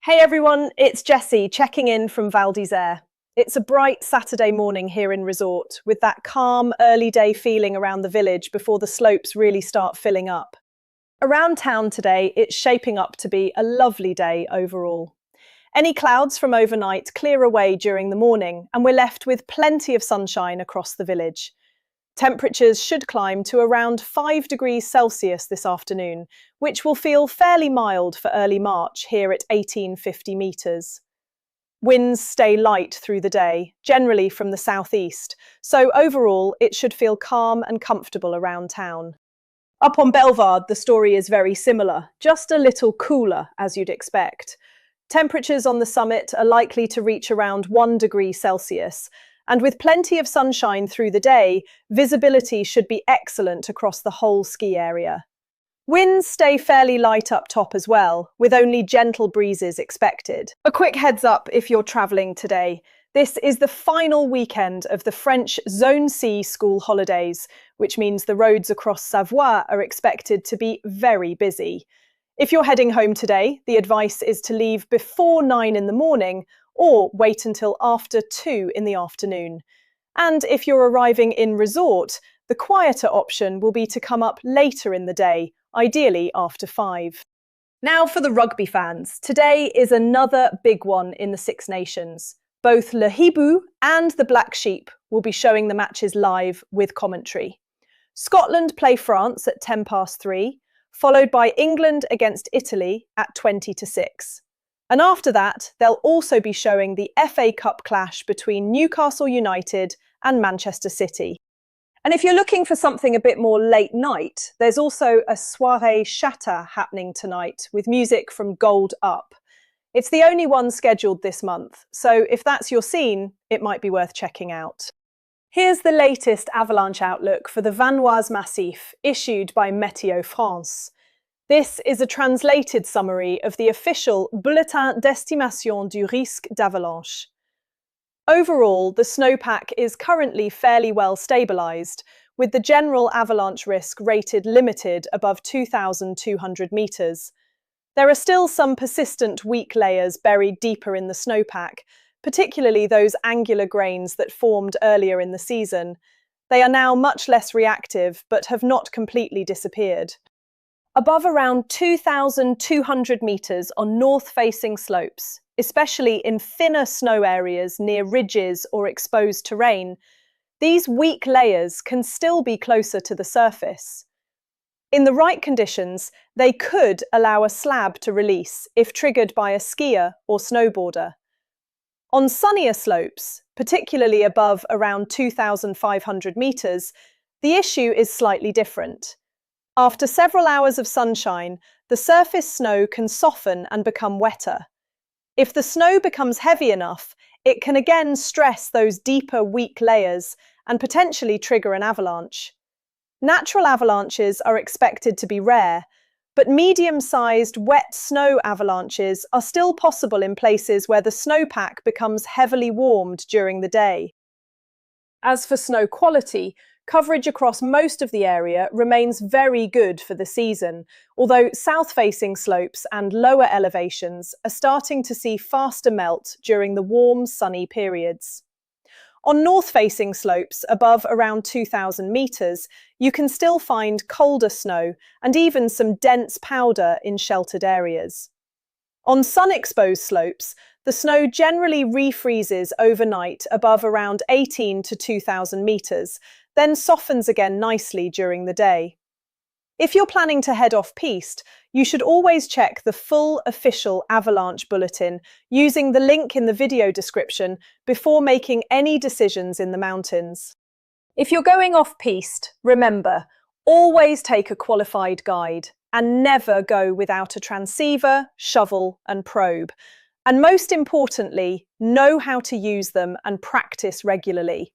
Hey everyone, it's Jessie checking in from Val d'Isère. It's a bright Saturday morning here in resort, with that calm, early day feeling around the village before the slopes really start filling up. Around town today, it's shaping up to be a lovely day overall. Any clouds from overnight clear away during the morning, and we're left with plenty of sunshine across the village. Temperatures should climb to around 5 degrees Celsius this afternoon, which will feel fairly mild for early March here at 1850 metres. Winds stay light through the day, generally from the southeast, so overall it should feel calm and comfortable around town. Up on Bellevarde, the story is very similar, just a little cooler as you'd expect. Temperatures on the summit are likely to reach around 1 degree Celsius, and with plenty of sunshine through the day, visibility should be excellent across the whole ski area. Winds stay fairly light up top as well, with only gentle breezes expected. A quick heads up if you're travelling today. This is the final weekend of the French Zone C school holidays, which means the roads across Savoie are expected to be very busy. If you're heading home today, the advice is to leave before 9 in the morning or wait until after 2 in the afternoon. And if you're arriving in resort, the quieter option will be to come up later in the day, ideally after 5. Now for the rugby fans. Today is another big one in the Six Nations. Both Le Hibou and the Black Sheep will be showing the matches live with commentary. Scotland play France at 3:10, followed by England against Italy at 20:06. And after that, they'll also be showing the FA Cup clash between Newcastle United and Manchester City. And if you're looking for something a bit more late night, there's also a soirée chata happening tonight with music from Gold Up. It's the only one scheduled this month, so if that's your scene, it might be worth checking out. Here's the latest avalanche outlook for the Vanoise massif, issued by Météo France. This is a translated summary of the official Bulletin d'estimation du risque d'avalanche. Overall, the snowpack is currently fairly well stabilised, with the general avalanche risk rated limited above 2,200 metres. There are still some persistent weak layers buried deeper in the snowpack, particularly those angular grains that formed earlier in the season. They are now much less reactive, but have not completely disappeared. Above around 2,200 metres on north-facing slopes, especially in thinner snow areas near ridges or exposed terrain, these weak layers can still be closer to the surface. In the right conditions, they could allow a slab to release if triggered by a skier or snowboarder. On sunnier slopes, particularly above around 2,500 metres, the issue is slightly different. After several hours of sunshine, the surface snow can soften and become wetter. If the snow becomes heavy enough, it can again stress those deeper, weak layers and potentially trigger an avalanche. Natural avalanches are expected to be rare, but medium-sized wet snow avalanches are still possible in places where the snowpack becomes heavily warmed during the day. As for snow quality, coverage across most of the area remains very good for the season, although south-facing slopes and lower elevations are starting to see faster melt during the warm, sunny periods. On north-facing slopes above around 2,000 metres, you can still find colder snow and even some dense powder in sheltered areas. On sun-exposed slopes, the snow generally refreezes overnight above around 18 to 2,000 metres, then softens again nicely during the day. If you're planning to head off piste, you should always check the full official Avalanche Bulletin using the link in the video description before making any decisions in the mountains. If you're going off piste, remember, always take a qualified guide and never go without a transceiver, shovel and probe. And most importantly, know how to use them and practice regularly.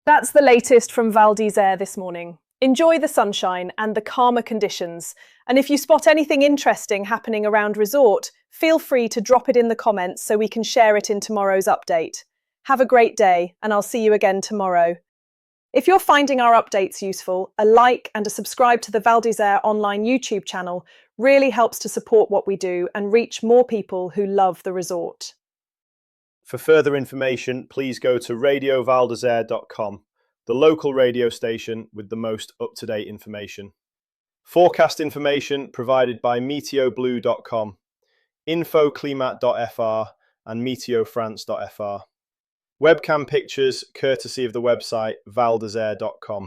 That's the latest from Val d'Isère this morning. Enjoy the sunshine and the calmer conditions. And if you spot anything interesting happening around resort, feel free to drop it in the comments so we can share it in tomorrow's update. Have a great day, and I'll see you again tomorrow. If you're finding our updates useful, a like and a subscribe to the Val d'Isère online YouTube channel really helps to support what we do and reach more people who love the resort. For further information, please go to radiovaldesere.com, the local radio station with the most up-to-date information. Forecast information provided by meteoblue.com, infoclimat.fr and meteofrance.fr. Webcam pictures courtesy of the website valdesere.com.